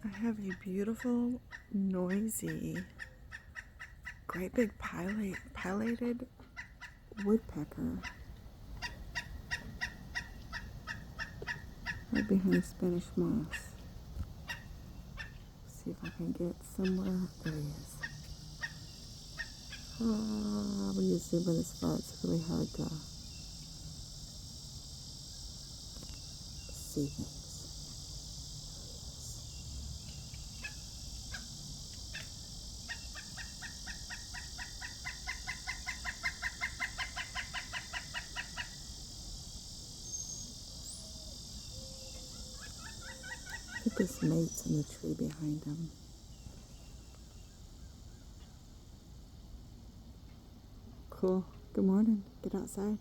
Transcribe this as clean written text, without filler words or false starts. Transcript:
I have a beautiful, noisy, great big pileated woodpecker right behind Spanish moss. See if I can get somewhere. There he is. When you zoom in this far, it's really hard to see things. I think this mate's in the tree behind him. Cool. Good morning. Get outside.